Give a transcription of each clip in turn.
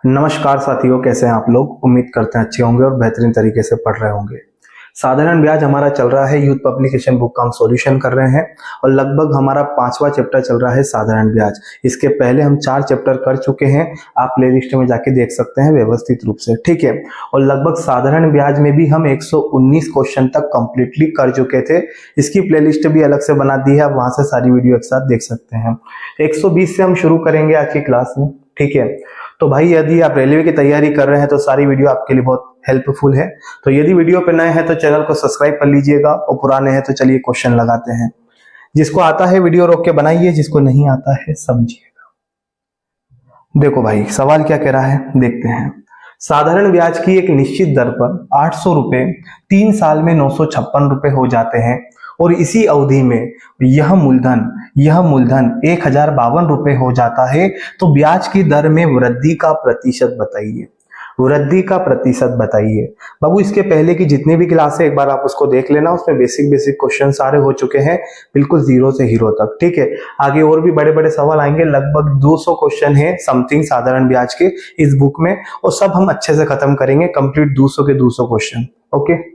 नमस्कार साथियों, कैसे हैं आप लोग। उम्मीद करते हैं अच्छे होंगे और बेहतरीन तरीके से पढ़ रहे होंगे। साधारण ब्याज हमारा चल रहा है, यूथ पब्लिकेशन बुक का हम सॉल्यूशन कर रहे हैं और लगभग हमारा 5वां चैप्टर चल रहा है साधारण ब्याज। इसके पहले हम 4 चैप्टर कर चुके हैं, आप प्लेलिस्ट में जाके देख सकते हैं व्यवस्थित रूप से, ठीक है। और लगभग साधारण ब्याज में भी हम 119 क्वेश्चन तक कंप्लीटली कर चुके थे। इसकी प्लेलिस्ट भी अलग से बना दी है, आप वहां से सारी वीडियो एक साथ देख सकते हैं। 120 से हम शुरू करेंगे आज की क्लास में, ठीक है। तो भाई यदि आप रेलवे की तैयारी कर रहे हैं तो सारी वीडियो आपके लिए बहुत हेल्पफुल है। तो यदि वीडियो पे नए हैं तो चैनल को सब्सक्राइब कर लीजिएगा और पुराने हैं तो चलिए क्वेश्चन लगाते हैं। जिसको आता है वीडियो रोक के बनाइए, जिसको नहीं आता है समझिएगा। देखो भाई सवाल क्या कह रहा है, देखते हैं। साधारण ब्याज की एक निश्चित दर पर 800 रुपए 3 साल में 956 रुपए हो जाते हैं और इसी अवधि में यह मूलधन 1052 रुपए हो जाता है, तो ब्याज की दर में वृद्धि का प्रतिशत बताइए। वृद्धि का प्रतिशत बताइए। बाबू इसके पहले की जितनी भी क्लास है एक बार आप उसको देख लेना, उसमें बेसिक क्वेश्चन सारे हो चुके हैं, बिल्कुल जीरो से हीरो तक, ठीक है। आगे और भी बड़े बड़े सवाल आएंगे, लगभग 200 क्वेश्चन है समथिंग साधारण ब्याज के इस बुक में, और सब हम अच्छे से खत्म करेंगे, कंप्लीट 200 के 200 क्वेश्चन, ओके।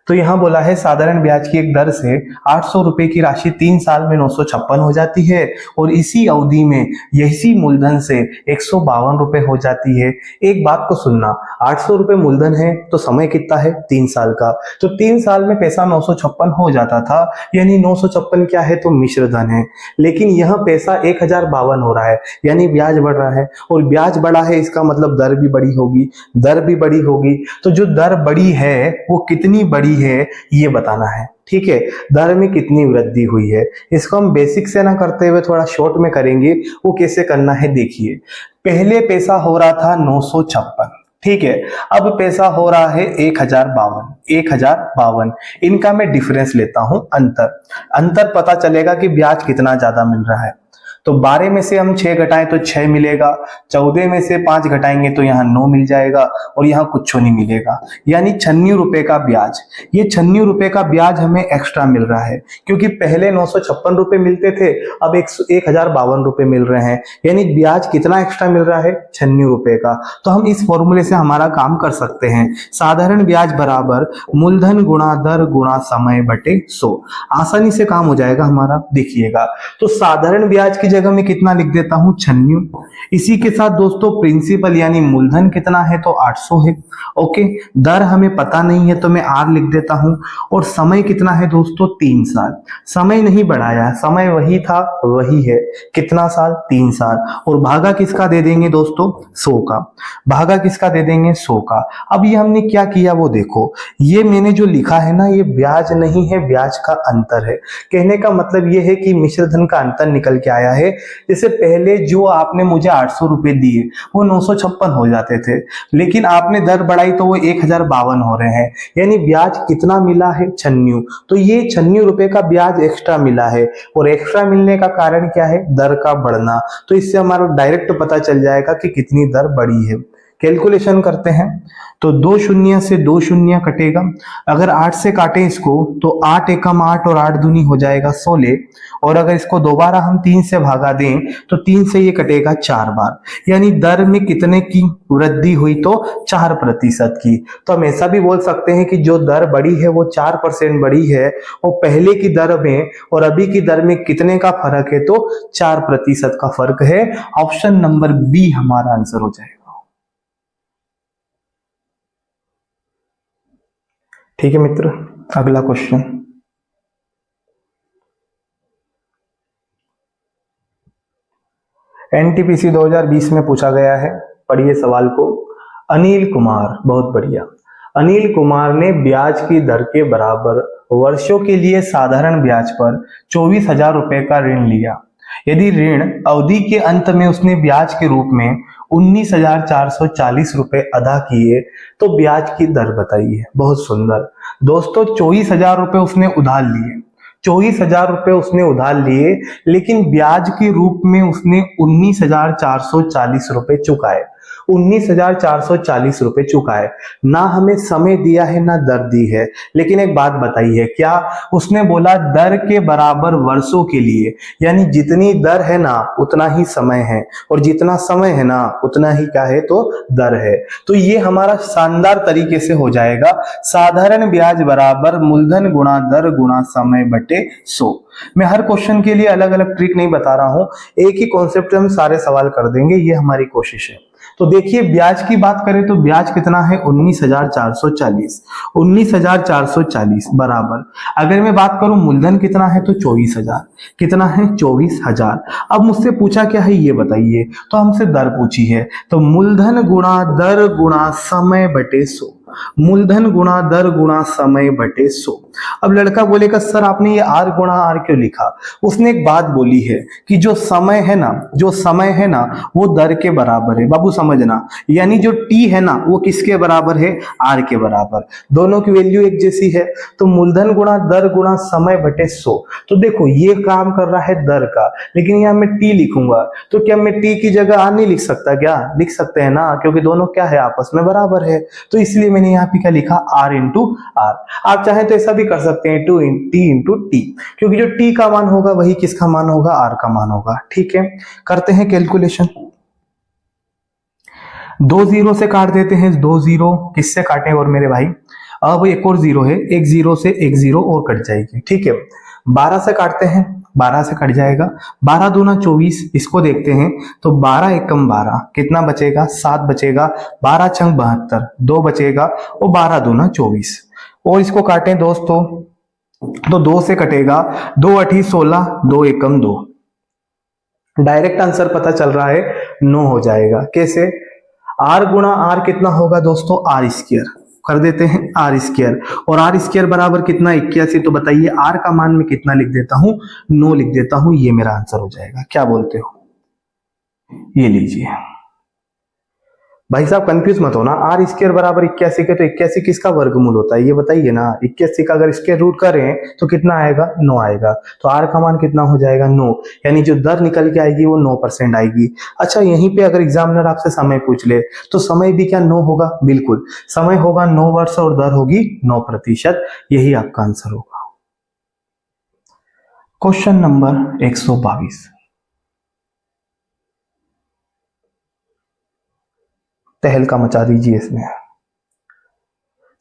तो यहां बोला है साधारण ब्याज की एक दर से 800 रुपए की राशि 3 साल में 956 हो जाती है और इसी अवधि में यही मूलधन से 152 रुपए हो जाती है। एक बात को सुनना, 800 रुपए मूलधन है तो समय कितना है, 3 साल का। तो 3 साल में पैसा 956 हो जाता था, यानी 956 क्या है तो मिश्र धन है। लेकिन यह पैसा 1052 हो रहा है, यानी ब्याज बढ़ रहा है, और ब्याज बढ़ा है इसका मतलब दर भी बड़ी होगी, दर भी बड़ी होगी। तो जो दर बड़ी है वो कितनी बड़ी है ये बताना है, ठीक है। दर में कितनी वृद्धि हुई है, इसको हम बेसिक से ना करते हुए थोड़ा शॉर्ट में करेंगे। वो कैसे करना है देखिए। पहले पैसा हो रहा था 956, ठीक है। अब पैसा हो रहा है 1052। इनका मैं डिफरेंस लेता हूं, अंतर पता चलेगा कि ब्याज कितना ज्यादा मिल रहा है। तो 12 में से हम 6 घटाएं तो 6 मिलेगा, 14 में से 5 घटाएंगे तो यहाँ 9 मिल जाएगा और यहाँ कुछ नहीं मिलेगा, यानी 96 रुपए का ब्याज। ये 96 रुपए का ब्याज हमें एक्स्ट्रा मिल रहा है, क्योंकि पहले 956 रुपए मिलते थे, अब 1052 रुपए मिल रहे हैं, यानी ब्याज कितना एक्स्ट्रा मिल रहा है, 96 रुपए का। तो हम इस फॉर्मूले से हमारा काम कर सकते हैं, साधारण ब्याज बराबर मूलधन गुणा दर गुणा समय बटे 100। आसानी से काम हो जाएगा हमारा, देखिएगा। तो साधारण ब्याज की जगह में कितना लिख देता हूं, 96। इसी के साथ दोस्तों प्रिंसिपल यानी मूलधन कितना है तो 800 है, ओके। दर हमें पता नहीं है तो मैं आर लिख देता हूं, और समय कितना है दोस्तों, 3 साल। समय नहीं बढ़ाया, समय वही था वही है, कितना साल, 3 साल। और भागा किसका दे देंगे दोस्तों, 100 का। भागा किसका दे देंगे, 100 का। अब ये हमने क्या किया वो देखो, ये मैंने जो लिखा है ना, ये ब्याज नहीं है, ब्याज का अंतर है। कहने का मतलब ये है कि मिश्र धन का अंतर निकल के आया है। जैसे पहले जो आपने मुझे 800 रुपए दिए वो 956 हो जाते थे, लेकिन आपने दर बढ़ाई तो वो 1052 हो रहे हैं, यानी ब्याज कितना मिला है, 96। तो ये 96 रुपए का ब्याज एक्स्ट्रा मिला है, और एक्स्ट्रा मिलने का कारण क्या है, दर का बढ़ना। तो इससे हमारा डायरेक्ट पता चल जाएगा कि कितनी दर बढ़ी है। कैलकुलेशन करते हैं तो 2 शून्य से 2 शून्य कटेगा। अगर 8 से काटें इसको तो 8 एकम 8 और 8 दूनी हो जाएगा 16, और अगर इसको दोबारा हम 3 से भागा दें तो 3 से ये कटेगा 4 बार, यानी दर में कितने की वृद्धि हुई तो 4% की। तो हम ऐसा भी बोल सकते हैं कि जो दर बढ़ी है वो 4% बढ़ी है, वो पहले की दर में और अभी की दर में कितने का फर्क है तो 4% का फर्क है। ऑप्शन नंबर बी हमारा आंसर हो जाएगा, ठीक है मित्र। अगला क्वेश्चन, एनटीपीसी 2020 में पूछा गया है, पढ़िए सवाल को। अनिल कुमार, बहुत बढ़िया। अनिल कुमार ने ब्याज की दर के बराबर वर्षों के लिए साधारण ब्याज पर 24,000 रुपए का ऋण लिया। यदि ऋण अवधि के अंत में उसने ब्याज के रूप में 19,440 रुपए अदा किए तो ब्याज की दर बताइए। बहुत सुंदर दोस्तों, 24,000 रुपए उसने उधार लिए, 24,000 रुपए उसने उधार लिए, लेकिन ब्याज के रूप में उसने 19,440 रुपए चुकाए। 19,440 रुपए चुका है। ना हमें समय दिया है ना दर दी है, लेकिन एक बात बताई है क्या, उसने बोला दर के बराबर वर्षों के लिए, यानी जितनी दर है ना उतना ही समय है, और जितना समय है ना उतना ही क्या है तो दर है। तो ये हमारा शानदार तरीके से हो जाएगा, साधारण ब्याज बराबर मूलधन गुणा दर गुणा समय बटे 100। मैं हर क्वेश्चन के लिए अलग अलग ट्रिक नहीं बता रहा हूं, एक ही कॉन्सेप्ट हम सारे सवाल कर देंगे, ये हमारी कोशिश है। तो देखिए ब्याज की बात करें तो ब्याज कितना है 19,440, 19,440 बराबर, अगर मैं बात करूं मूलधन कितना है तो 24,000, कितना है 24,000। अब मुझसे पूछा क्या है ये बताइए, तो हमसे दर पूछी है, तो मूलधन गुणा दर गुणा समय बटे 100, मूलधन गुणा दर गुणा समय बटे 100। अब लड़का बोलेगा सर आपने ये आर गुणा आर क्यों लिखा, उसने एक बात बोली है कि जो समय है ना, जो समय है ना वो दर के बराबर है, बाबू समझना, यानी जो टी है ना वो किसके बराबर है, आर के बराबर, दोनों की वैल्यू एक जैसी है। तो मूलधन गुणा दर गुणा समय बटे 100, तो देखो ये काम कर रहा है दर का, लेकिन यहाँ मैं टी लिखूंगा, तो क्या मैं टी की जगह आर नहीं लिख सकता, क्या लिख सकते हैं ना, क्योंकि दोनों क्या है आपस में बराबर है। तो इसलिए मैंने यहाँ पे क्या लिखा, आर इंटू आर। आप चाहें तो ऐसा भी कर सकते हैं टू टी इंटू टी, क्योंकि जो टी का मान होगा वही किसका मान होगा, आर का मान होगा। ठीक है, करते हैं कैलकुलेशन। 2 जीरो से काट देते हैं, 2 जीरो किससे काटे और मेरे भाई, अब एक और जीरो है, एक जीरो से एक जीरो और कट जाएगी। ठीक है, 12 से काटते हैं, 12 से कट जाएगा, 12 दूना 24, इसको देखते हैं तो 12 एकम 12, कितना बचेगा 7 बचेगा, 12 छंग 72, 2 बचेगा, और 12 दूना 24, और इसको काटें दोस्तों तो 2 से कटेगा, 2 अठी 16, 2 एकम 2, डायरेक्ट आंसर पता चल रहा है 9 हो जाएगा। कैसे, आर गुणा आर कितना होगा दोस्तों, आर स्क्वायर, कर देते हैं आर स्क्वायर, और आर स्क्वायर बराबर कितना 81, तो बताइए आर का मान मैं कितना लिख देता हूं, 9 लिख देता हूं, ये मेरा आंसर हो जाएगा। क्या बोलते हो, ये लीजिए भाई साहब, कंफ्यूज मत होना, आर स्क्वायर बराबर 81 के, तो 81 किसका वर्गमूल होता है ये बताइए ना, 81 का अगर स्क्वायर रूट करें तो कितना आएगा, 9 आएगा, तो आर का मान कितना हो जाएगा 9, यानी जो दर निकल के आएगी वो 9% आएगी। अच्छा यहीं पे अगर एग्जामिनर आपसे समय पूछ ले तो समय भी क्या 9 होगा, बिल्कुल समय होगा 9 वर्ष और दर होगी 9%, यही आपका आंसर होगा। क्वेश्चन नंबर 122, तहलका मचा दीजिए इसमें।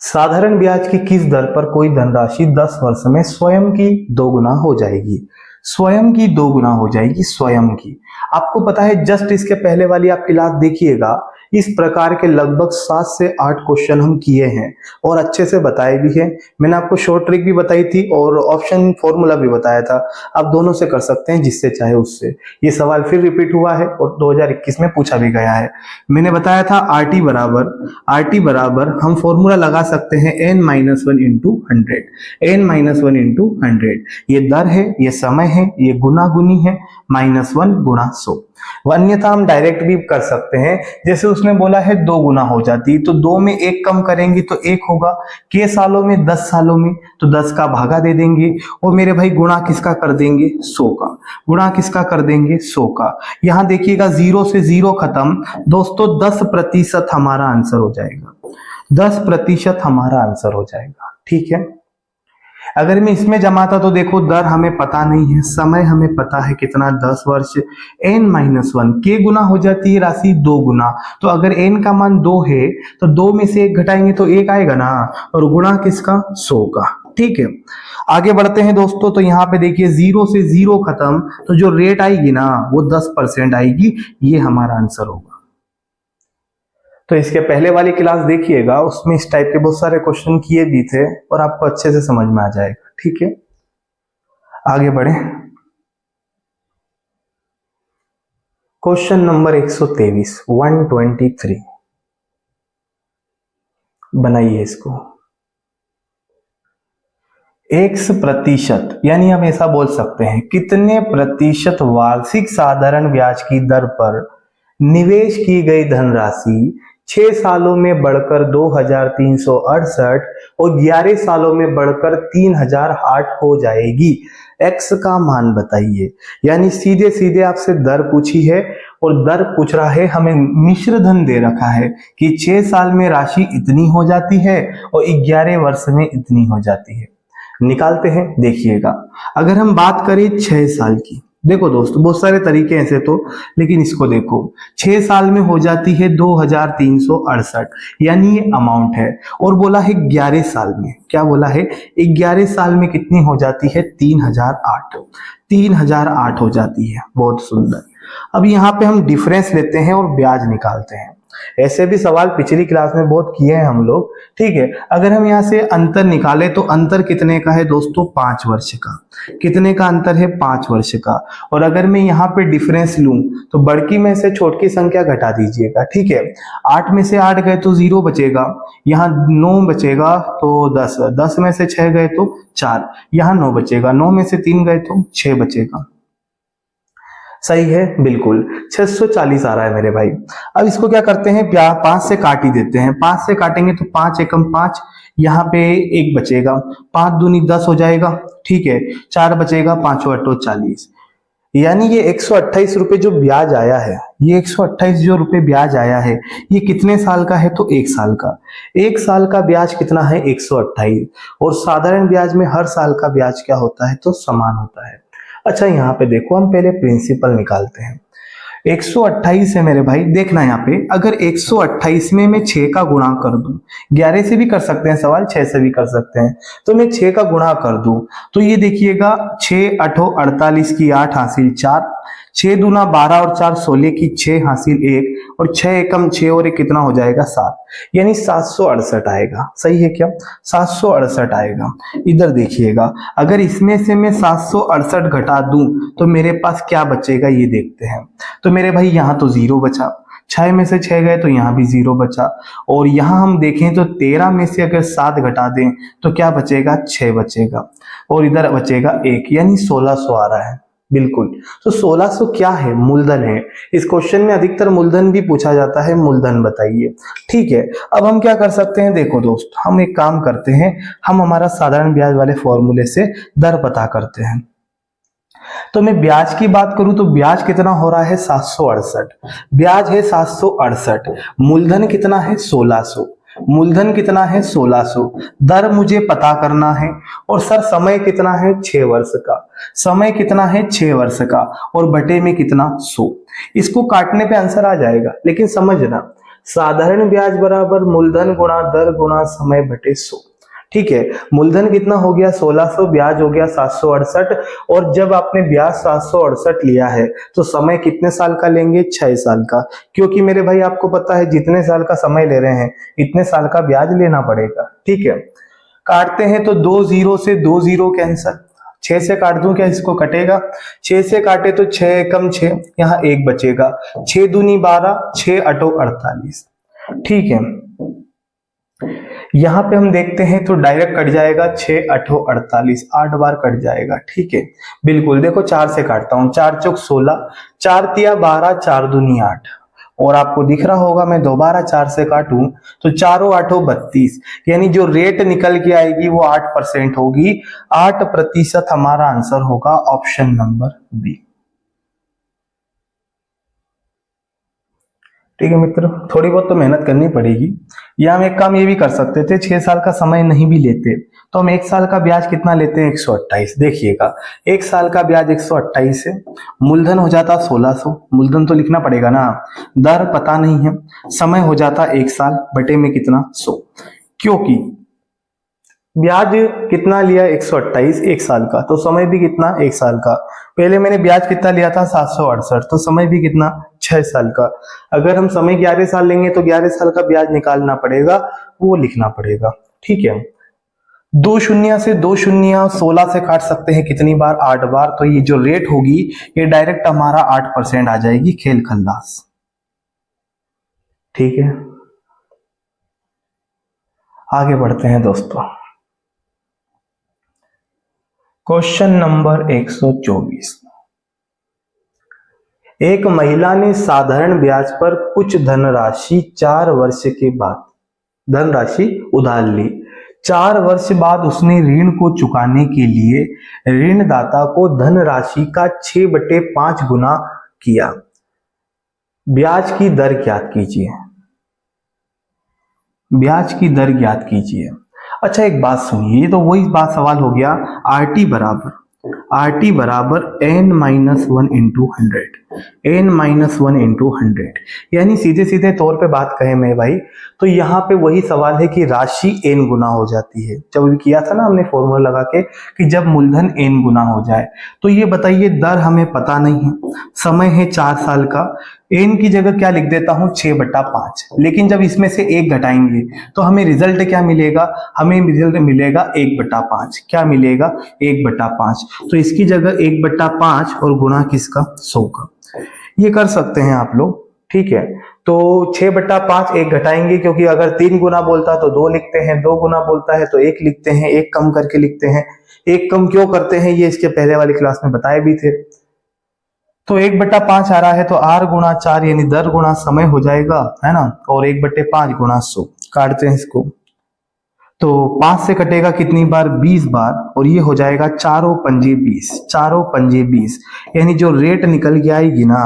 साधारण ब्याज की किस दर पर कोई धनराशि 10 वर्ष में स्वयं की 2 गुना हो जाएगी, स्वयं की 2 गुना हो जाएगी, स्वयं की। आपको पता है जस्ट इसके पहले वाली आप क्लास देखिएगा, इस प्रकार के लगभग 7 से 8 क्वेश्चन हम किए हैं और अच्छे से बताए भी हैं। मैंने आपको शॉर्ट ट्रिक भी बताई थी और ऑप्शन फॉर्मूला भी बताया था, आप दोनों से कर सकते हैं, जिससे चाहे उससे। ये सवाल फिर रिपीट हुआ है और 2021 में पूछा भी गया है। मैंने बताया था आरटी बराबर हम फॉर्मूला लगा सकते हैं n-1 इंटू 100, n-1 इंटू 100, ये दर है, ये समय है, ये गुना गुनी है, -1 गुणा 100। अन्यथा हम डायरेक्ट भी कर सकते हैं, जैसे उसने बोला है 2 गुना हो जाती, तो 2 में 1 कम करेंगे तो 1 होगा, के सालों में 10 सालों में, तो 10 का भागा दे देंगे, और मेरे भाई गुणा किसका कर देंगे 100 का, गुणा किसका कर देंगे 100 का। यहां देखिएगा 0 से 0 खत्म दोस्तों, 10% हमारा आंसर हो जाएगा, 10% हमारा आंसर हो जाएगा। ठीक है, अगर मैं इसमें जमाता तो देखो दर हमें पता नहीं है, समय हमें पता है कितना 10 वर्ष, n-1 के गुना हो जाती है राशि 2 गुना, तो अगर n का मान 2 है तो 2 में से 1 घटाएंगे तो 1 आएगा ना, और गुणा किसका 100 का। ठीक है, आगे बढ़ते हैं दोस्तों, तो यहाँ पे देखिए 0 से 0 खत्म, तो जो रेट आएगी ना वो 10% आएगी, ये हमारा आंसर होगा। तो इसके पहले वाली क्लास देखिएगा, उसमें इस टाइप के बहुत सारे क्वेश्चन किए भी थे और आपको अच्छे से समझ में आ जाएगा। ठीक है, आगे बढ़े। क्वेश्चन नंबर 123, 123, बनाइए इसको। x%, यानी हम ऐसा बोल सकते हैं कितने प्रतिशत वार्षिक साधारण ब्याज की दर पर निवेश की गई धनराशि 6 सालों में बढ़कर 2,368 और 11 सालों में बढ़कर 3,008 हो जाएगी। x का मान बताइए, यानी सीधे सीधे आपसे दर पूछी है और दर पूछ रहा है, हमें मिश्र धन दे रखा है कि 6 साल में राशि इतनी हो जाती है और 11 वर्ष में इतनी हो जाती है। निकालते हैं, देखिएगा। अगर हम बात करें 6 साल की, देखो दोस्तों बहुत सारे तरीके ऐसे तो, लेकिन इसको देखो, 6 साल में हो जाती है 2368, यानी ये अमाउंट है। और बोला है 11 साल में, क्या बोला है, 11 साल में कितनी हो जाती है, 3008, 3008 हो जाती है। बहुत सुंदर। अब यहाँ पे हम डिफरेंस लेते हैं और ब्याज निकालते हैं। ऐसे भी सवाल पिछली क्लास में बहुत किए हैं हम लोग, ठीक है। अगर हम यहाँ से अंतर निकाले तो अंतर कितने का है दोस्तों, 5 वर्ष का। कितने का अंतर है, 5 वर्ष का। और अगर मैं यहाँ पे डिफरेंस लूं तो बड़की में से छोटकी संख्या घटा दीजिएगा, ठीक है। 8 में से 8 गए तो 0 बचेगा, यहाँ 9 बचेगा तो 10, 10 में से 6 गए तो 4, यहाँ 9 बचेगा, 9 में से 3 गए तो 6 बचेगा। सही है, बिल्कुल 640 आ रहा है मेरे भाई। अब इसको क्या करते हैं, 5 से काट ही देते हैं। 5 से काटेंगे तो 5 एकम 5, यहाँ पे 1 बचेगा, 5 दूनी 10 हो जाएगा, ठीक है। 4 बचेगा, 5 8 40, यानी ये 128 रुपए जो ब्याज आया है, ये 128 जो रुपए ब्याज आया है, ये कितने साल का है, तो 1 साल का। 1 साल का ब्याज कितना है, 128। और साधारण ब्याज में हर साल का ब्याज क्या होता है, तो समान होता है। अच्छा यहाँ पे देखो, हम पहले प्रिंसिपल निकालते हैं। 128 है मेरे भाई, देखना यहाँ पे, अगर 128 में मैं 6 का गुणा कर दूं, 11 से भी कर सकते हैं सवाल, 6 से भी कर सकते हैं, तो मैं 6 का गुणा कर दूं तो ये देखिएगा, 6 8 48 की 8 हासिल 4, 6 दूना 12 और 4 16 की 6 हासिल 1, और 6 एकम 6 और 1 कितना हो जाएगा, 7, यानी 768 आएगा। सही है क्या, 768 आएगा। इधर देखिएगा, अगर इसमें से मैं 768 घटा दूं तो मेरे पास क्या बचेगा, ये देखते हैं। तो मेरे भाई यहाँ तो 0 बचा, 6 में से 6 गए तो यहाँ भी 0 बचा, और यहाँ हम देखें तो 13 में से अगर 7 घटा दें तो क्या बचेगा, 6 बचेगा, और इधर बचेगा 1, यानी 1600 आ रहा है। बिल्कुल, तो 1600 क्या है, मूलधन है। इस क्वेश्चन में अधिकतर मूलधन भी पूछा जाता है, मूलधन बताइए, ठीक है। अब हम क्या कर सकते हैं, देखो दोस्त, हम एक काम करते हैं, हम हमारा साधारण ब्याज वाले फॉर्मूले से दर पता करते हैं। तो मैं ब्याज की बात करूं तो ब्याज कितना हो रहा है, 768, ब्याज है 768, मूलधन कितना है, 1600, मूलधन कितना है, 1600, दर मुझे पता करना है, और सर समय कितना है, 6 वर्ष का, समय कितना है, 6 वर्ष का, और बटे में कितना, 100। इसको काटने पे आंसर आ जाएगा, लेकिन समझना, साधारण ब्याज बराबर मूलधन गुणा दर गुणा समय बटे 100, ठीक है। मूलधन कितना हो गया, 1600, ब्याज हो गया 768, और जब आपने ब्याज 768 लिया है तो समय कितने साल का लेंगे, 6 साल का, क्योंकि मेरे भाई आपको पता है जितने साल का समय ले रहे हैं इतने साल का ब्याज लेना पड़ेगा, ठीक है। काटते हैं तो 2 0 से 2 0 कैंसल, 6 से काट दूं क्या, इसको कटेगा, 6 से काटे तो 6 एकम 6, यहाँ 1 बचेगा, 6 दूनी 12, 6 8 48, ठीक है। यहां पे हम देखते हैं तो डायरेक्ट कट जाएगा, 6 8 48, 8 बार कट जाएगा, ठीक है। बिल्कुल, देखो 4 से काटता हूं, 4 चौक 16, 4 तिया 12, 4 दूनी 8, और आपको दिख रहा होगा मैं दोबारा 4 से काटूं तो 4 8 32, यानी जो रेट निकल के आएगी वो 8% होगी। 8% हमारा आंसर होगा ऑप्शन नंबर बी। ठीक है मित्रों, थोड़ी बहुत तो मेहनत करनी पड़ेगी। या हम एक काम ये भी कर सकते थे, 6 साल का समय नहीं भी लेते तो हम 1 साल का ब्याज कितना लेते हैं, 128। देखिएगा, 1 साल का ब्याज 128 है, मूलधन हो जाता 1600, मूलधन तो लिखना पड़ेगा ना, दर पता नहीं है, समय हो जाता 1 साल, बटे में कितना, 100, क्योंकि ब्याज कितना लिया, 128, 1 साल का, तो समय भी कितना, 1 साल का। पहले मैंने ब्याज कितना लिया था, 768, तो समय भी कितना, 6 साल का। अगर हम समय 11 साल लेंगे तो 11 साल का ब्याज निकालना पड़ेगा, वो लिखना पड़ेगा, ठीक है। 2 शून्य से 2 शून्य 16 से काट सकते हैं कितनी बार, 8 बार, तो ये जो रेट होगी ये डायरेक्ट हमारा 8% आ जाएगी, खेल खल्लास, ठीक है। आगे बढ़ते हैं दोस्तों, क्वेश्चन नंबर 124। एक महिला ने साधारण ब्याज पर कुछ धनराशि 4 वर्ष के बाद धनराशि उधार ली। 4 वर्ष बाद उसने ऋण को चुकाने के लिए ऋणदाता को धनराशि का 6/5 गुना किया। ब्याज की दर ज्ञात कीजिए, ब्याज की दर ज्ञात कीजिए। अच्छा एक बात सुनिए, ये तो वही बात सवाल हो गया, आर टी बराबर N minus one into hundred, N minus one into hundred, यानी सीधे सीधे तौर पे बात कहें मैं भाई, तो यहाँ पे वही सवाल है कि राशि एन गुना हो जाती है। जब भी किया था ना हमने फॉर्मूला लगा के कि जब मूलधन एन गुना हो जाए, तो ये बताइए दर हमें पता नहीं है, समय है 4 साल का, एन की जगह क्या लिख देता हूं 6/5, लेकिन जब इसमें से एक घटाएंगे तो हमें रिजल्ट क्या मिलेगा, हमें रिजल्ट मिलेगा 1/5। क्या मिलेगा 1/5, तो इसकी जगह 1/5 और गुणा किसका 100 का, ये कर सकते हैं आप लोग, ठीक है। तो 6/5 एक घटाएंगे, क्योंकि अगर 3 गुना बोलता तो 2 लिखते हैं, 2 गुना बोलता है तो 1 लिखते हैं, एक कम करके लिखते हैं। एक कम क्यों करते हैं ये इसके पहले वाली क्लास में बताए भी थे। तो 1/5 आ रहा है तो r गुणा 4 यानी दर गुणा समय हो जाएगा, है ना, और 1/5 गुणा 100, काटते हैं इसको, तो 5 से कटेगा कितनी बार 20 बार, और ये हो जाएगा चारों पंजे 20, चारों पंजे 20, यानी जो रेट निकल के आएगी ना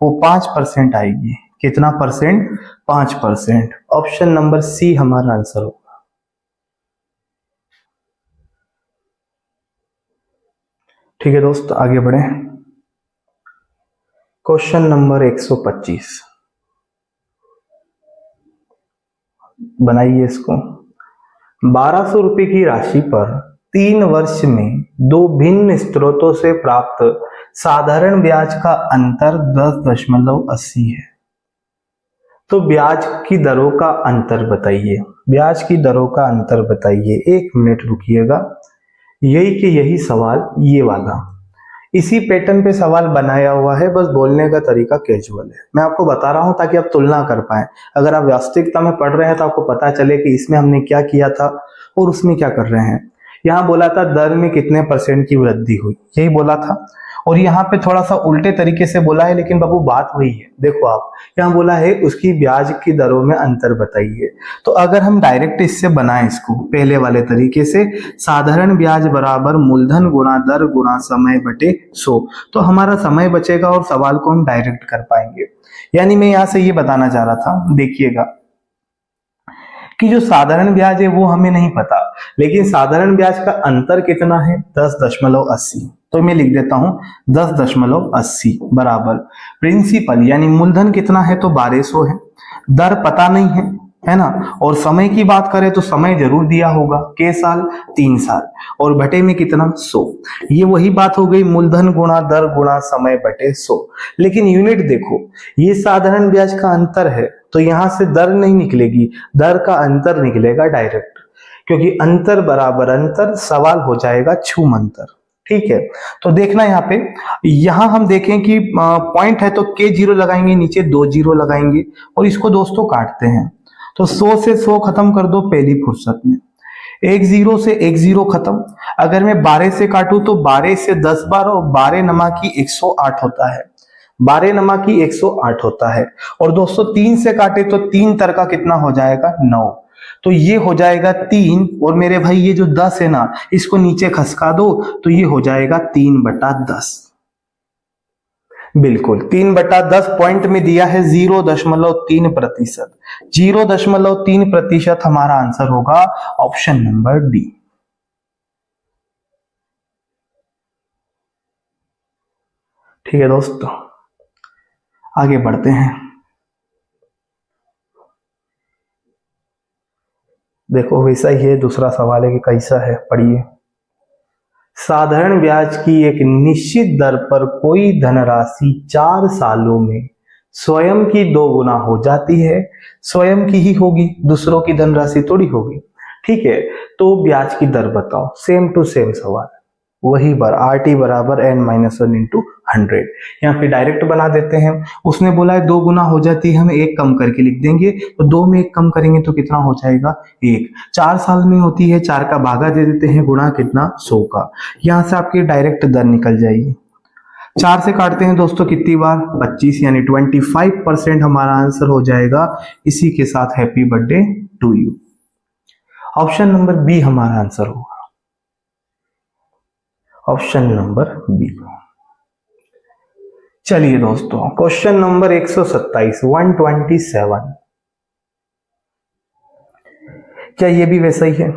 वो 5% आएगी। कितना परसेंट 5%। ऑप्शन नंबर सी हमारा आंसर होगा। ठीक है दोस्त आगे बढ़े, क्वेश्चन नंबर 125 बनाइए इसको। 1200 रुपए की राशि पर 3 वर्ष में 2 भिन्न स्रोतों से प्राप्त साधारण ब्याज का अंतर 10.80 है, तो ब्याज की दरों का अंतर बताइए, ब्याज की दरों का अंतर बताइए। 1 मिनट रुकिएगा, यही के यही सवाल ये वाला इसी पैटर्न पे सवाल बनाया हुआ है, बस बोलने का तरीका कैजुअल है। मैं आपको बता रहा हूं ताकि आप तुलना कर पाए, अगर आप वास्तविकता में पढ़ रहे हैं तो आपको पता चले कि इसमें हमने क्या किया था और उसमें क्या कर रहे हैं। यहाँ बोला था दर में कितने % की वृद्धि हुई, यही बोला था, और यहाँ पे थोड़ा सा उल्टे तरीके से बोला है, लेकिन बाबू बात वही है। देखो आप यहाँ बोला है उसकी ब्याज की दरों में अंतर बताइए, तो अगर हम डायरेक्ट इससे बनाएं इसको पहले वाले तरीके से, साधारण ब्याज बराबर मूलधन गुणा दर गुणा समय बटे 100, तो हमारा समय बचेगा और सवाल को हम डायरेक्ट कर पाएंगे। यानी मैं यहाँ से ये बताना चाह रहा था, देखिएगा कि जो साधारण ब्याज है वो हमें नहीं पता, लेकिन साधारण ब्याज का अंतर कितना है 10.80, तो मैं लिख देता हूं 10.80 बराबर प्रिंसिपल यानी मूलधन कितना है तो 1200 है, दर पता नहीं है ना, और समय की बात करें तो समय जरूर दिया होगा, के साल 3 साल, और बटे में कितना 100, ये वही बात हो गई मूलधन गुणा दर गुणा समय बटे 100। लेकिन यूनिट देखो, ये साधारण ब्याज का अंतर है तो यहां से दर नहीं निकलेगी, दर का अंतर निकलेगा डायरेक्ट, क्योंकि अंतर बराबर अंतर, सवाल हो जाएगा छूम अंतर। ठीक है, तो देखना यहाँ पे, यहां हम देखें कि पॉइंट है तो के 0 लगाएंगे, नीचे 2 0 लगाएंगे और इसको दोस्तों काटते हैं, तो 100 से 100 खत्म कर दो पहली फुर्सत में, 1 0 से 1 0 खत्म। अगर मैं 12 से काटूं तो 12 से 10 बार और 12 नमा की 108 होता है, 12 नमा की 108 होता है, और दोस्तों 3 से काटे तो 3 तर का कितना हो जाएगा 9, तो ये हो जाएगा 3, और मेरे भाई ये जो 10 है ना इसको नीचे खसका दो तो ये हो जाएगा 3/10, बिल्कुल 3/10 पॉइंट में दिया है 0.3%, 0.3% हमारा आंसर होगा ऑप्शन नंबर डी। ठीक है दोस्तों आगे बढ़ते हैं, देखो वैसा ही है, दूसरा सवाल है कि कैसा है, पढ़िए। साधारण ब्याज की एक निश्चित दर पर कोई धनराशि 4 सालों में स्वयं की 2 गुना हो जाती है, स्वयं की ही होगी, दूसरों की धनराशि थोड़ी होगी, ठीक है, तो ब्याज की दर बताओ। सेम टू सेम सवाल, वही बार आर टी बराबर एन माइनस वन इंटू 100, यहाँ पे डायरेक्ट बना देते हैं। उसने बोला है 2 गुना हो जाती है, हम 1 कम करके लिख देंगे, तो 2 में 1 कम करेंगे तो कितना हो जाएगा 1, 4 साल में होती है, 4 का भागा दे देते हैं, गुणा कितना 100 का, यहाँ से आपकी डायरेक्ट दर निकल जाएगी। 4 से काटते हैं दोस्तों कितनी बार 25, यानी 25% हमारा आंसर हो जाएगा। इसी के साथ happy birthday to you, option number B हमारा आंसर होगा, ऑप्शन नंबर बी। चलिए दोस्तों, क्वेश्चन नंबर 127, 127, क्या ये भी वैसा ही है?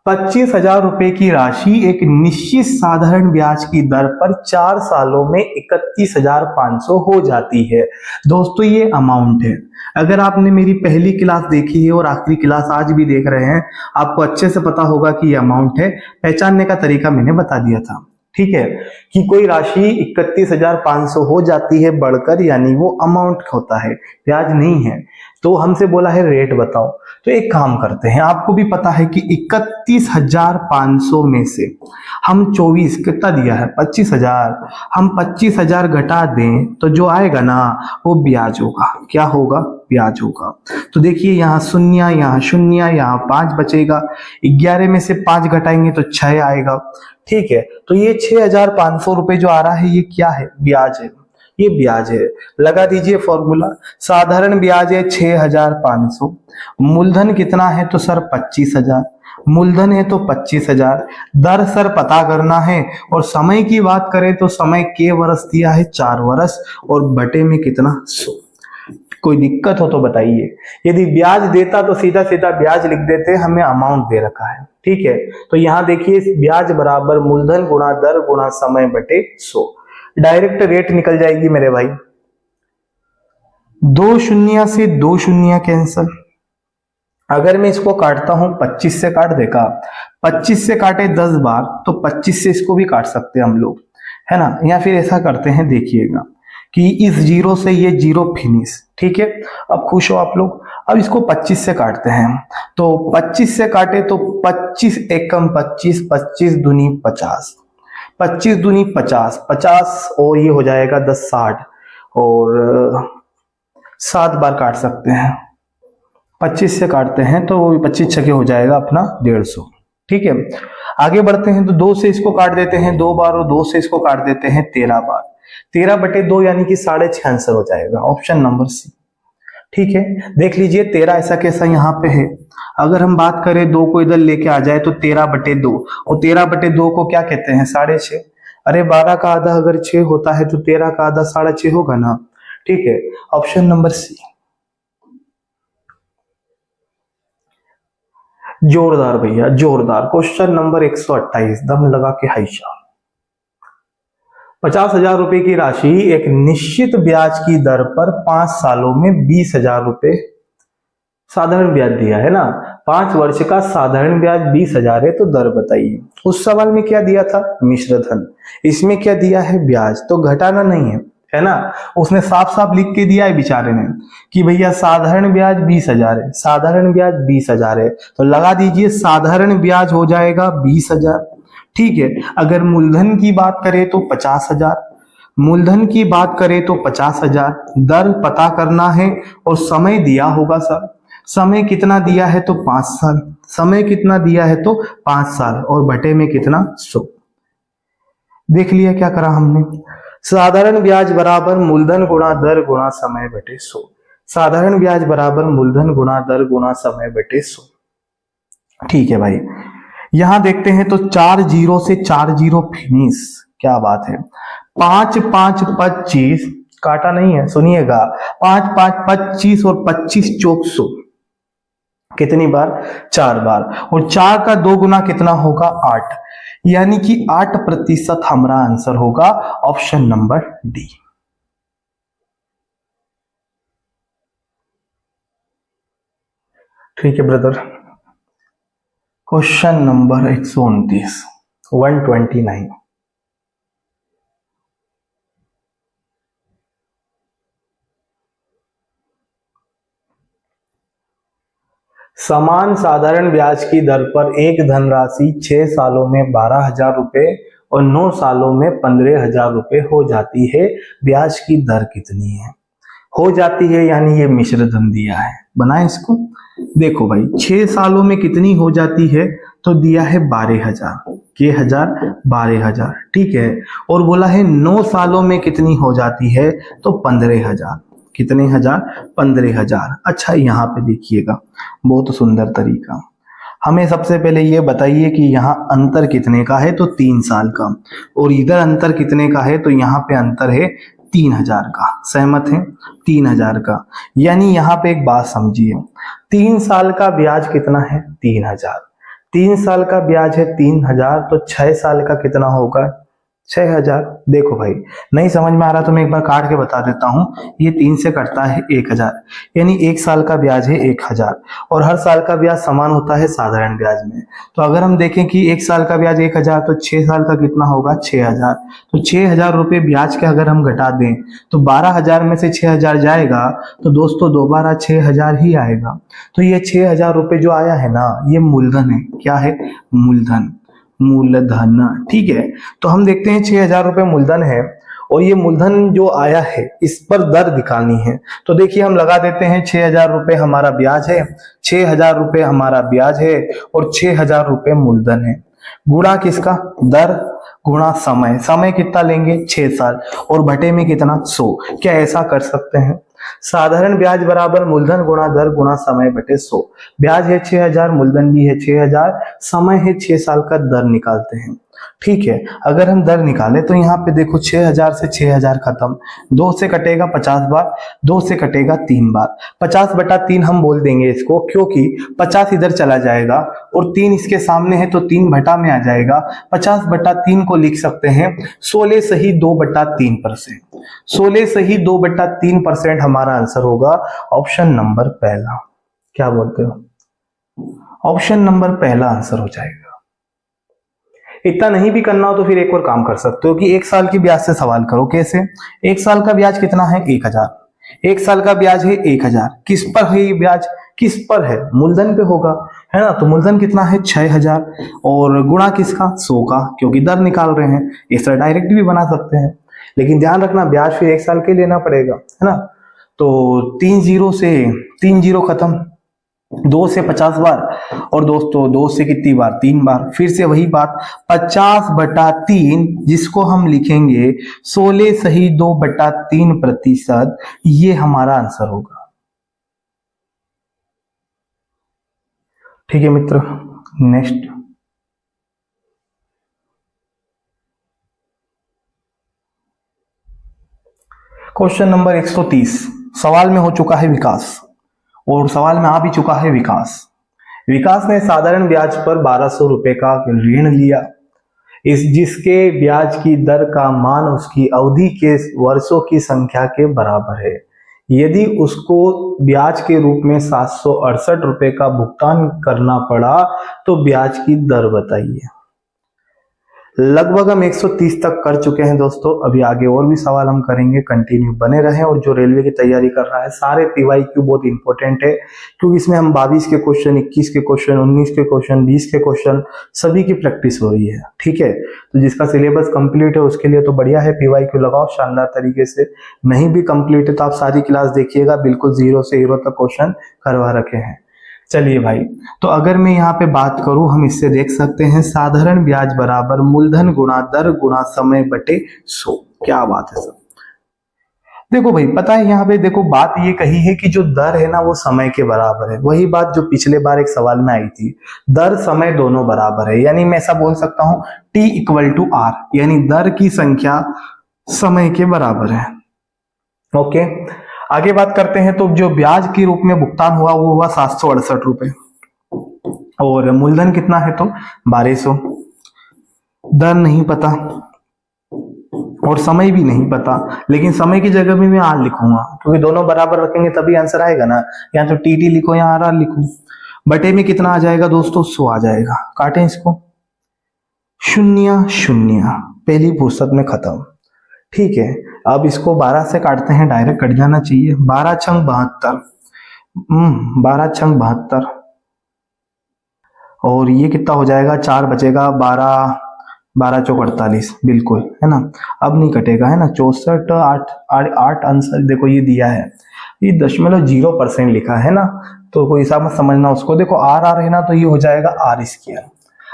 25,000 रुपए की राशि एक निश्चित साधारण ब्याज की दर पर 4 सालों में 31,500 हो जाती है। दोस्तों ये अमाउंट है। अगर आपने मेरी पहली क्लास देखी है और आखिरी क्लास आज भी देख रहे हैं, आपको अच्छे से पता होगा कि ये अमाउंट है। पहचानने का तरीका मैंने बता दिया था, ठीक है, कि कोई राशि 31,500 हो जाती है बढ़कर, यानी वो अमाउंट होता है, ब्याज नहीं है। तो हमसे बोला है रेट बताओ, तो एक काम करते हैं, आपको भी पता है कि 31,500 में से हम 24 कितना दिया है 25,000, हम 25,000 घटा दें तो जो आएगा ना वो ब्याज होगा। क्या होगा? ब्याज होगा। तो देखिए यहाँ शून्य, यहाँ शून्य, यहाँ 5 बचेगा, 11 में से 5 घटाएंगे तो 6 आएगा, ठीक है। तो ये 6,500 रुपए जो आ रहा है ये क्या है? ब्याज है, ये ब्याज है। लगा दीजिए फॉर्मूला, साधारण ब्याज है 6,500, मूलधन कितना है तो सर 25,000, मूलधन है तो 25,000, दर सर पता करना है, और समय की बात करें तो समय के वर्ष दिया है 4 वर्ष, और बटे में कितना 100। कोई दिक्कत हो तो बताइए। यदि ब्याज देता तो सीधा सीधा ब्याज लिख देते, हमें अमाउंट दे रखा है, ठीक है। तो यहां देखिए ब्याज बराबर मूलधन गुणा दर गुणा समय बटे 100, डायरेक्ट रेट निकल जाएगी मेरे भाई। 2 शून्य से 2 शून्य कैंसल। अगर मैं इसको काटता हूं 25 से काट देगा, 25 से काटे 10 बार तो 25 से इसको भी काट सकते हैं हम लोग, है ना। या फिर ऐसा करते हैं, देखिएगा कि इस जीरो से ये जीरो फिनिश, ठीक है। अब खुश हो आप लोग। अब इसको 25 से काटते हैं, तो 25 से काटे तो 25 एकम 25, 25 दूनी 50, 25 दूनी 50, 50 और ये हो जाएगा 10 60, और 7 बार काट सकते हैं। 25 से काटते हैं तो 25 छके हो जाएगा अपना 150, ठीक है। आगे बढ़ते हैं तो 2 से इसको काट देते हैं 2 बार, और 2 से इसको काट देते हैं 13 बार, 13 बटे 2 यानी कि 6.5 आंसर हो जाएगा, ऑप्शन नंबर सी, ठीक है। देख लीजिए 13 ऐसा कैसा यहाँ पे है। अगर हम बात करें 2 को इधर लेके आ जाए तो 13 बटे 2, और 13 बटे 2 को क्या कहते हैं 6.5। अरे 12 का आधा अगर 6 होता है तो 13 का आधा 6.5 होगा ना, ठीक है। Option number C. जोरदार भैया, जोरदार। क्वेश्चन नंबर 128, दम लगा के हाइशा। 50,000 रुपए की राशि एक निश्चित ब्याज की दर पर 5 सालों में 20,000 रुपए साधारण ब्याज दिया है ना। 5 वर्ष का साधारण ब्याज 20,000 है, तो दर बताइए। उस सवाल में क्या दिया था? मिश्र धन। इसमें क्या दिया है? ब्याज। तो घटाना नहीं है ना। उसने साफ साफ लिख के दिया है बेचारे ने कि भैया साधारण ब्याज 20,000 है, साधारण ब्याज 20,000 है, तो लगा दीजिए साधारण ब्याज हो जाएगा 20,000, ठीक है। अगर मूलधन की बात करें तो 50,000, मूलधन की बात करें तो 50,000, दर पता करना है, और समय दिया होगा सर। समय कितना दिया है तो 5 साल, समय कितना दिया है तो 5 साल, और बटे में कितना 100। देख लिया क्या करा हमने? साधारण ब्याज बराबर मूलधन गुणा दर गुणा समय बटे 100, साधारण ब्याज बराबर मूलधन गुणा दर गुणा समय बटे 100, ठीक है भाई। यहां देखते हैं तो 4 जीरो से 4 जीरो फिनिश, क्या बात है। 5 5 25, काटा नहीं है, सुनिएगा, 5 5 25, और 25 चौक 100, कितनी बार? 4 बार, और 4 का 2 गुना कितना होगा? 8, यानी कि 8% हमारा आंसर होगा, ऑप्शन नंबर डी। ठीक है ब्रदर। Question number 129, 129। समान साधारण ब्याज की दर पर एक धनराशि 6 सालों में 12,000 रुपए और 9 सालों में 15,000 रुपए हो जाती है, ब्याज की दर कितनी है? हो जाती है यानी ये मिश्र धन दिया है, बनाए इसको। देखो भाई 6 सालों में कितनी हो जाती है, तो दिया है 12,000 के हजार 12,000, ठीक है। और बोला है 9 सालों में कितनी हो जाती है, तो 15,000। कितने हजार? 15,000। अच्छा यहाँ पे देखिएगा, बहुत सुंदर तरीका। हमें सबसे पहले ये बताइए कि यहाँ अंतर कितने का है, तो 3 साल का, और इधर अंतर कितने का है, तो यहाँ पे अंतर है 3,000 का। सहमत हैं? 3,000 का। यानी यहाँ पे एक बात समझिए, 3 साल का ब्याज कितना है? 3,000। 3 साल का ब्याज है 3,000, तो 6 साल का कितना होगा? 6,000। देखो भाई, नहीं समझ में आ रहा तो मैं एक बार काट के बता देता हूँ। ये 3 से कटता है 1,000, यानी 1 साल का ब्याज है 1,000, और हर साल का ब्याज समान होता है साधारण ब्याज में। तो अगर हम देखें कि 1 साल का ब्याज 1,000, तो 6 साल का कितना होगा? 6,000। तो 6,000 रुपये ब्याज के अगर हम घटा दें तो 12,000 में से 6,000 जाएगा, तो दोस्तों दोबारा 6,000 ही आएगा। तो ये 6,000 रुपये जो आया है ना, ये मूलधन है। क्या है? मूलधन। मूलधन, ठीक है। तो हम देखते हैं 6,000 रुपये मूलधन है, और ये मूलधन जो आया है इस पर दर निकालनी है। तो देखिए हम लगा देते हैं 6,000 रुपये हमारा ब्याज है, 6,000 रुपये हमारा ब्याज है, और 6,000 रुपये मूलधन है। गुणा किसका? दर गुणा समय। समय कितना लेंगे? 6 साल, और बटे में कितना? 100। क्या ऐसा कर सकते हैं? साधारण ब्याज बराबर मूलधन गुणा दर गुणा समय बटे 100। ब्याज है 6,000, मूलधन भी है 6,000, समय है 6 साल का, दर निकालते हैं। ठीक है, अगर हम दर निकाले तो यहाँ पे देखो 6,000 से 6,000 खत्म, 2 से कटेगा 50 बार, 2 से कटेगा 3 बार, 50/3 हम बोल देंगे इसको, क्योंकि 50 इधर चला जाएगा और 3 इसके सामने है तो 3 बटा में आ जाएगा। 50/3 को लिख सकते हैं 16 सही 2/3%। 16 सही 2/3% हमारा आंसर होगा ऑप्शन नंबर पहला। क्या बोलते हो? ऑप्शन नंबर पहला आंसर हो जाएगा। इतना नहीं भी करना हो तो फिर एक और काम कर सकते हो कि 1 साल की ब्याज से सवाल करो। कैसे? 1 साल का ब्याज कितना है? 1,000। 1 साल का ब्याज है 1,000। किस पर है ये ब्याज? किस पर है? मूलधन पे होगा, है ना। तो मूलधन कितना है? 6,000, और गुणा किसका? 100 का, क्योंकि दर निकाल रहे हैं। इस तरह डायरेक्ट भी बना सकते हैं, लेकिन ध्यान रखना ब्याज फिर 1 साल के लेना पड़ेगा, है ना। तो 3 जीरो से 3 जीरो खत्म, 2 से 50 बार, और दोस्तों 2 से कितनी बार? 3 बार। फिर से वही बात, 50/3, जिसको हम लिखेंगे 16 सही 2/3%, ये हमारा आंसर होगा। ठीक है मित्र, नेक्स्ट क्वेश्चन नंबर 130। सवाल में हो चुका है विकास, और सवाल में आ भी चुका है विकास। विकास ने साधारण ब्याज पर 1,200 रुपए का ऋण लिया, इस जिसके ब्याज की दर का मान उसकी अवधि के वर्षों की संख्या के बराबर है। यदि उसको ब्याज के रूप में 768 रुपए का भुगतान करना पड़ा तो ब्याज की दर बताइए। लगभग हम 130 तक कर चुके हैं दोस्तों। अभी आगे और भी सवाल हम करेंगे, कंटिन्यू बने रहें। और जो रेलवे की तैयारी कर रहा है, सारे पीवाईक्यू बहुत इंपॉर्टेंट है, क्योंकि इसमें हम 22 के क्वेश्चन, 21 के क्वेश्चन, 19 के क्वेश्चन, 20 के क्वेश्चन, सभी की प्रैक्टिस हो रही है। ठीक है, तो जिसका सिलेबस कंप्लीट है उसके लिए तो बढ़िया है, पीवाईक्यू लगाओ शानदार तरीके से। नहीं भी कंप्लीट है तो आप सारी क्लास देखिएगा, बिल्कुल 0 से हीरो तक क्वेश्चन करवा रखे हैं। चलिए भाई, तो अगर मैं यहाँ पे बात करूं, हम इससे देख सकते हैं साधारण ब्याज बराबर मूलधन गुणा दर गुणा समय बटे 100। क्या बात है सर। देखो भाई, पता है यहाँ पे देखो बात ये कही है कि जो दर है ना वो समय के बराबर है। वही बात जो पिछले बार एक सवाल में आई थी, दर समय दोनों बराबर है। यानी मैं ऐसा बोल सकता हूं T = R, यानी दर की संख्या समय के बराबर है। ओके, आगे बात करते हैं। तो जो ब्याज के रूप में भुगतान हुआ वो हुआ 768 रुपए, और मूलधन कितना है? तो 1,200। दर नहीं पता और समय भी नहीं पता, लेकिन समय की जगह भी मैं आर लिखूंगा, क्योंकि दोनों बराबर रखेंगे तभी आंसर आएगा ना। या तो टी लिखो या आर लिखो। बटे में कितना आ जाएगा दोस्तों? 100 आ जाएगा। काटें इसको, 0 0, पहली फुर्सत में खत्म। ठीक है, अब इसको 12 से काटते हैं, डायरेक्ट कट जाना चाहिए। 12 छंग 72, 12 छंग 72, और ये कितना हो जाएगा? 4 बचेगा, 12 12 चौक 48, बिल्कुल, है ना। अब नहीं कटेगा, है ना। 64 8 आंसर देखो ये दिया है, ये 0.0% लिखा है ना, तो कोई हिसाब मत समझना उसको। देखो आर आर है ना, तो ये हो जाएगा R²।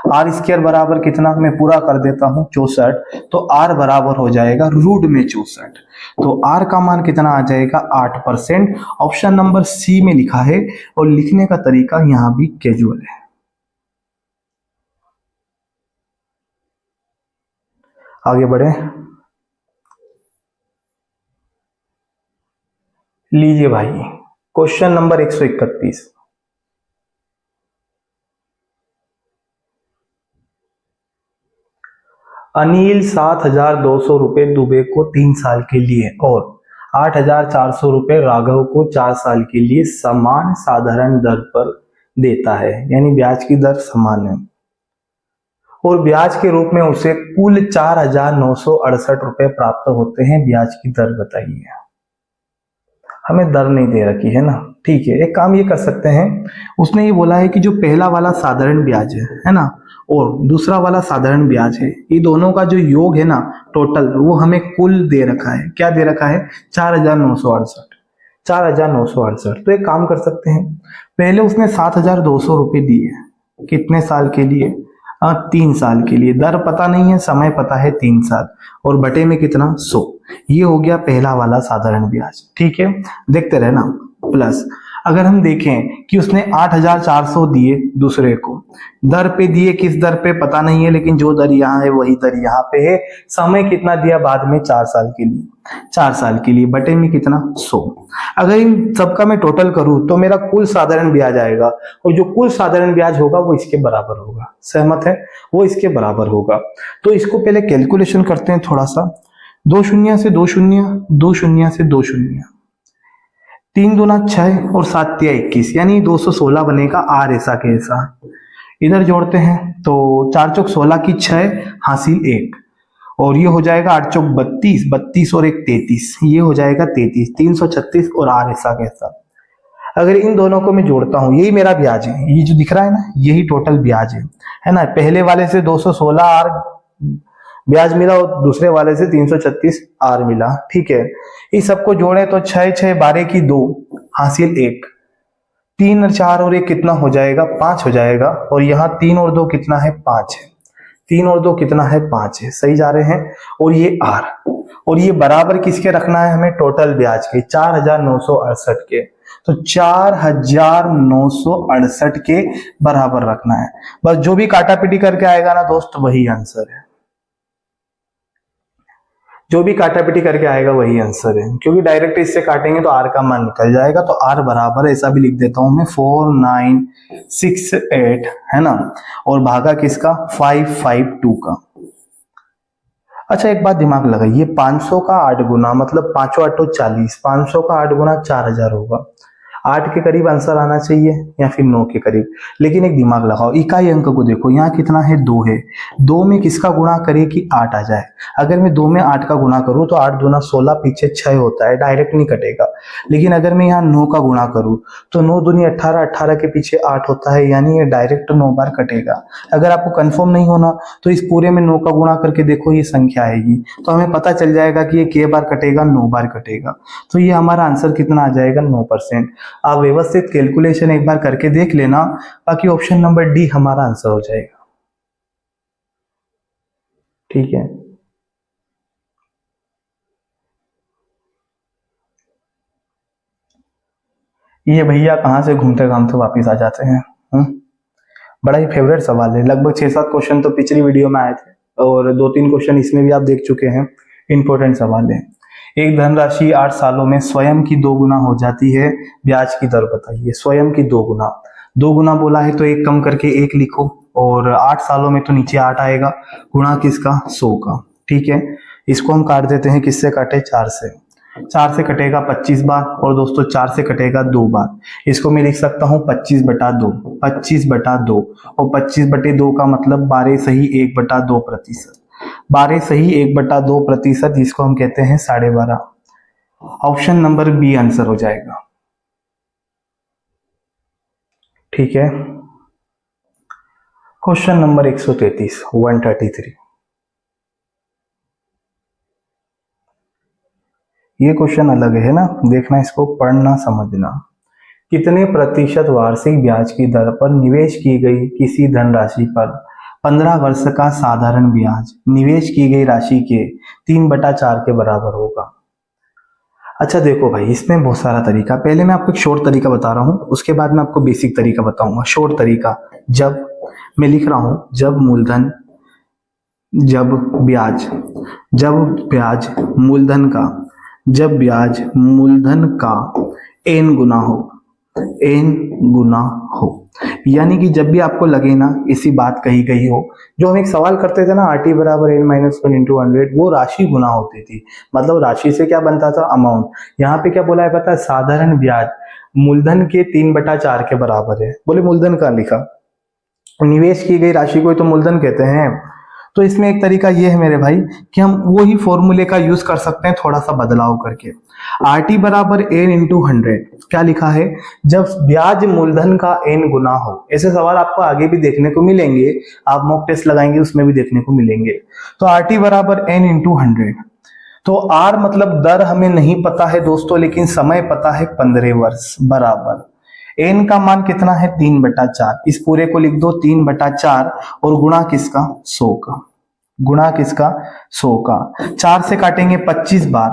R² बराबर कितना? मैं पूरा कर देता हूँ, 64। तो R बराबर हो जाएगा √64। तो R का मान कितना आ जाएगा? 8%। ऑप्शन नंबर सी में लिखा है, और लिखने का तरीका यहाँ भी कैजुअल है। आगे बढ़े। लीजिए भाई, क्वेश्चन नंबर 131। अनिल 7,200 रुपए दुबे को 3 साल के लिए और 8,400 रुपए राघव को 4 साल के लिए समान साधारण दर पर देता है, यानी ब्याज की दर समान है, और ब्याज के रूप में उसे कुल 4,968 रुपए प्राप्त होते हैं। ब्याज की दर बताइए। हमें दर नहीं दे रखी है ना, ठीक है। एक काम ये कर सकते हैं, उसने ये बोला है कि जो पहला वाला साधारण ब्याज है ना, और दूसरा वाला साधारण ब्याज है, ये दोनों का जो योग है ना टोटल, वो हमें कुल दे रखा है। क्या दे रखा है? 4,968। 4,968। तो एक काम कर सकते हैं, पहले उसने 7,200 रुपये दिए, कितने साल के लिए? 3 साल के लिए। दर पता नहीं है, समय पता है 3 साल, और बटे में कितना? 100। ये हो गया पहला वाला साधारण ब्याज, ठीक है। देखते रहना। प्लस अगर हम देखें कि उसने 8,400 दिए दूसरे को, दर पे दिए, किस दर पे पता नहीं है, लेकिन जो दर यहाँ है वही दर यहाँ पे है। समय कितना दिया बाद में? 4 साल के लिए। 4 साल के लिए बटे में कितना? 100। अगर इन सबका मैं टोटल करूं तो मेरा कुल साधारण ब्याज आएगा, और जो कुल साधारण ब्याज होगा वो इसके बराबर होगा। सहमत है? वो इसके बराबर होगा। तो इसको पहले कैलकुलेशन करते हैं थोड़ा सा। 2 शून्य से 2 शून्य, 2 शून्य से 2 शून्य, 3 दूना 6 और 7 तिया 21, यानी 216 बनेगा। आर ऐसा के ऐसा इधर जोड़ते हैं तो 4 चौक 16 की 6 हासिल 1, और ये हो जाएगा 8 चौक 32, 32 और 1 33, ये हो जाएगा 33, 336 और आर ऐसा के ऐसा। अगर इन दोनों को मैं जोड़ता हूं, यही मेरा ब्याज है, ये जो दिख रहा है ना, यही टोटल ब्याज है ना। पहले वाले से 216 आर ब्याज मिला और दूसरे वाले से 336 आर मिला, ठीक है। इस सबको जोड़े तो 6 6 12 की 2 हासिल 1, 3 और 4 और 1 कितना हो जाएगा? 5 हो जाएगा, और यहाँ 3 और 2 कितना है? 5 है। 3 और 2 कितना है? 5 है। सही जा रहे हैं। और ये आर, और ये बराबर किसके रखना है हमें? टोटल ब्याज के, 4,968 के। तो 4,968 के बराबर रखना है। बस जो भी काटा पीटी करके आएगा ना दोस्त, वही आंसर है। जो भी काटा पीटी करके आएगा वही आंसर है, क्योंकि डायरेक्ट इससे काटेंगे तो आर का मान निकल जाएगा। तो आर बराबर, ऐसा भी लिख देता हूं मैं, 4968 है ना, और भागा किसका? 552 का। अच्छा एक बात दिमाग लगाइए, 500 का 8 गुना, मतलब 5 8 40, 500 का 8 गुना 4,000 होगा। 8 के करीब आंसर आना चाहिए या फिर 9 के करीब। लेकिन एक दिमाग लगाओ, इकाई अंक को देखो, यहाँ कितना है? 2 है। 2 में किसका गुणा करे कि 8 आ जाए? अगर मैं 2 में 8 का गुणा करूं तो 8 दूना 16, पीछे 6 होता है, डायरेक्ट नहीं कटेगा। लेकिन अगर मैं यहाँ 9 का गुणा करूं तो 9 दूनी 18, 18 के पीछे 8 होता है, यानी ये डायरेक्ट 9 बार कटेगा। अगर आपको कंफर्म नहीं होना तो इस पूरे में 9 का गुणा करके देखो, ये संख्या आएगी, तो हमें पता चल जाएगा कि ये के बार कटेगा? 9 बार कटेगा। तो ये हमारा आंसर कितना आ जाएगा? 9%। आप व्यवस्थित कैलकुलेशन एक बार करके देख लेना, बाकी ऑप्शन नंबर डी हमारा आंसर हो जाएगा, ठीक है। ये भैया कहां से घूमते घामते वापिस आ जाते हैं? बड़ा ही फेवरेट सवाल है। लगभग 6-7 क्वेश्चन तो पिछली वीडियो में आए थे, और 2-3 क्वेश्चन इसमें भी आप देख चुके हैं। इंपॉर्टेंट सवाल है। एक धनराशि 8 सालों में स्वयं की 2 गुना हो जाती है, ब्याज की दर बताइए। स्वयं की 2 गुना, 2 गुना बोला है तो एक कम करके 1 लिखो, और 8 सालों में तो नीचे 8 आएगा, गुणा किसका? 100 का, ठीक है। इसको हम काट देते हैं, किससे काटे? 4 से। 4 से कटेगा 25 बार, और दोस्तों 4 से कटेगा 2 बार। इसको मैं लिख सकता हूं 25/2, 25/2, और 25/2 का मतलब 12 सही 1/2%। 12 सही 1/2%, जिसको हम कहते हैं 12.5। ऑप्शन नंबर बी आंसर हो जाएगा, ठीक है। Question number 133, 133। ये क्वेश्चन अलग है ना, देखना, इसको पढ़ना समझना। कितने प्रतिशत वार्षिक ब्याज की दर पर निवेश की गई किसी धनराशि पर 15 वर्ष का साधारण ब्याज निवेश की गई राशि के 3/4 के बराबर होगा? अच्छा देखो भाई, इसमें बहुत सारा तरीका। पहले मैं आपको एक शॉर्ट तरीका बता रहा हूं, उसके बाद मैं आपको बेसिक तरीका बताऊंगा। शॉर्ट तरीका, जब मैं लिख रहा हूं, जब मूलधन, जब ब्याज, जब ब्याज मूलधन का जब ब्याज मूलधन का n गुना हो, n गुना हो, यानी कि जब भी आपको लगे ना इसी बात कही गई हो, जो हम एक सवाल करते थे ना RT बराबर n माइनस वन इंटू 100, वो राशि गुना होती थी, मतलब राशि से क्या बनता था, अमाउंट। यहाँ पे क्या बोला है पता है, साधारण ब्याज मूलधन के 3/4 के बराबर है। बोले मूलधन का लिखा, निवेश की गई राशि को तो मूलधन कहते हैं। तो इसमें एक तरीका ये है मेरे भाई कि हम वही फॉर्मूले का यूज कर सकते हैं थोड़ा सा बदलाव करके। RT बराबर n इंटू 100, क्या लिखा है, जब ब्याज मूलधन का n गुना हो। ऐसे सवाल आपको आगे भी देखने को मिलेंगे, आप मॉक टेस्ट लगाएंगे उसमें भी देखने को मिलेंगे। तो RT बराबर n इंटू 100, तो R मतलब दर हमें नहीं पता है दोस्तों, लेकिन समय पता है 15 वर्ष, बराबर n का मान कितना है 3/4, इस पूरे को लिख दो 3/4 और गुणा किसका, 100 का, गुणा किसका, 100 का। 4 से काटेंगे 25 बार,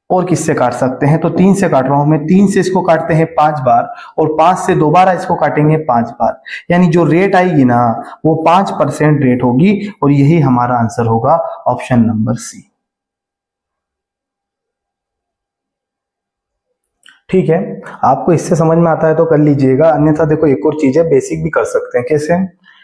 और किससे काट सकते हैं, तो 3 से काट रहा हूं मैं, 3 से इसको काटते हैं 5 बार, और 5 से दोबारा इसको काटेंगे 5 बार, यानी जो रेट आएगी ना वो 5% रेट होगी, और यही हमारा आंसर होगा ऑप्शन नंबर सी। ठीक है, आपको इससे समझ में आता है तो कर लीजिएगा, अन्यथा देखो एक और चीज है, बेसिक भी कर सकते हैं। कैसे,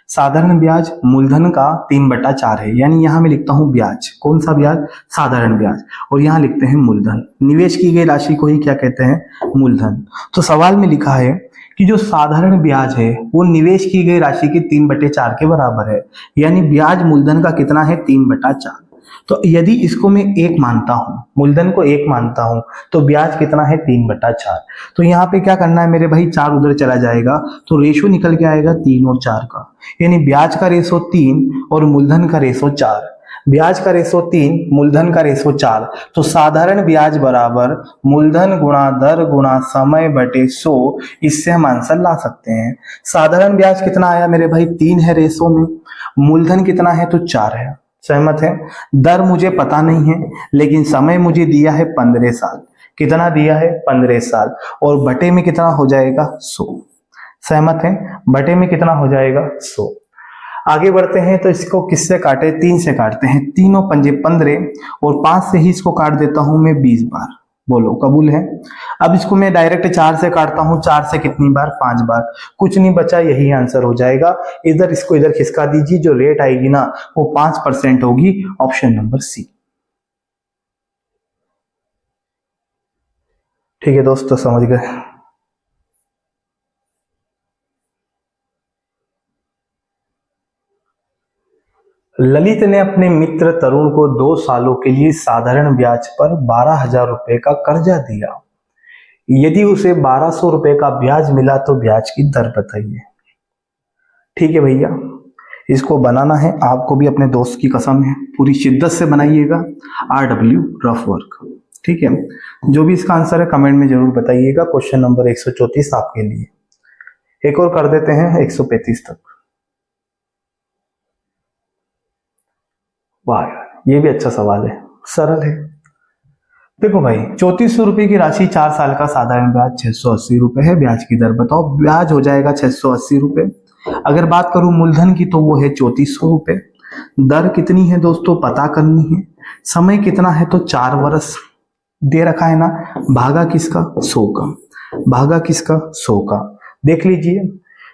साधारण ब्याज मूलधन का 3/4 है, यानी यहां मैं लिखता हूं ब्याज, कौन सा ब्याज, साधारण ब्याज, और यहां लिखते हैं मूलधन। निवेश की गई राशि को ही क्या कहते हैं, मूलधन। तो सवाल में लिखा है कि जो साधारण ब्याज है वो निवेश की गई राशि के 3/4 के बराबर है, यानी ब्याज मूलधन का कितना है, 3/4। तो यदि इसको मैं 1 मानता हूं, मूलधन को 1 मानता हूं, तो ब्याज कितना है, 3/4। तो यहाँ पे क्या करना है मेरे भाई, 4 उधर चला जाएगा, तो रेशो निकल के आएगा 3 और 4 का, यानी ब्याज का रेशो 3 और मूलधन का रेशो 4। ब्याज का रेशो 3, मूलधन का रेशो 4, तो साधारण ब्याज बराबर मूलधन गुणा दर गुणा समय बटे 100, इससे हम आंसर ला सकते हैं। साधारण ब्याज कितना आया मेरे भाई, 3 है रेशो में, मूलधन कितना है, तो 4 है। सहमत है, दर मुझे पता नहीं है, लेकिन समय मुझे दिया है 15 साल, कितना दिया है, 15 साल, और बटे में कितना हो जाएगा, 100। सहमत है, बटे में कितना हो जाएगा, 100। आगे बढ़ते हैं, तो इसको किससे काटे, 3 से काटते हैं, तीनों पंजे 15, और 5 से ही इसको काट देता हूं मैं 20 बार। बोलो कबूल है। अब इसको मैं डायरेक्ट 4 से काटता हूं, 4 से कितनी बार, 5 बार, कुछ नहीं बचा, यही आंसर हो जाएगा। इधर इसको इधर खिसका दीजिए, जो रेट आएगी ना वो 5% होगी, ऑप्शन नंबर सी। ठीक है दोस्तों, समझ गए। ललित ने अपने मित्र तरुण को 2 सालों के लिए साधारण ब्याज पर 12,000 रुपए का कर्जा दिया। यदि उसे 1200 रुपए का ब्याज मिला तो ब्याज की दर बताइए। ठीक है भैया, इसको बनाना है, आपको भी अपने दोस्त की कसम है, पूरी शिद्दत से बनाइएगा, RW रफ वर्क। ठीक है, जो भी इसका आंसर है कमेंट में जरूर बताइएगा। क्वेश्चन नंबर 134 आपके लिए, एक और कर देते हैं 135 तक। वाह यार, ये भी अच्छा सवाल है, सरल है। देखो भाई, 3400 रुपए की राशि, 4 साल का साधारण ब्याज 680 रुपए है, ब्याज की दर बताओ। ब्याज हो जाएगा 680 रुपए। अगर बात करूं मूलधन की तो वो है 3400 रुपए। दर कितनी है दोस्तों, पता करनी है। समय कितना है, तो 4 वर्ष दे रखा है ना, भागा किसका, 100 का, भागा किसका, 100 का। देख लीजिए,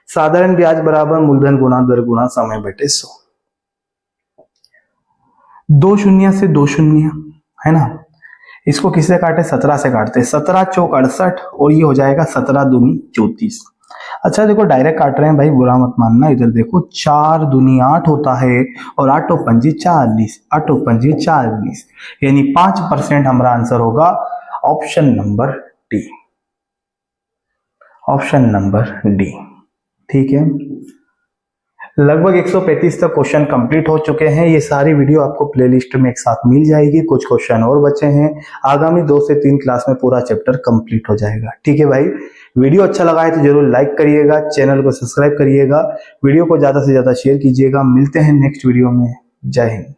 साधारण ब्याज बराबर मूलधन गुणा दर गुणा समय बटे 100। 2 शून्य से 2 शून्य है ना, इसको किससे काटे, 17 से काटते, 17 चौक 68, और ये हो जाएगा 17 दूनी 34। अच्छा देखो, डायरेक्ट काट रहे हैं भाई, बुरा मत मानना। इधर देखो, 4 दूनी 8 होता है, और 8 पंजे 40, 8 पंजे 40, यानी 5% हमारा आंसर होगा, option number D, option number D. ठीक है, लगभग 135 तक क्वेश्चन कंप्लीट हो चुके हैं। ये सारी वीडियो आपको प्लेलिस्ट में एक साथ मिल जाएगी, कुछ क्वेश्चन और बचे हैं, आगामी 2 से 3 क्लास में पूरा चैप्टर कंप्लीट हो जाएगा। ठीक है भाई, वीडियो अच्छा लगा है तो जरूर लाइक करिएगा, चैनल को सब्सक्राइब करिएगा, वीडियो को ज्यादा से ज्यादा शेयर कीजिएगा। मिलते हैं नेक्स्ट वीडियो में, जय हिंद।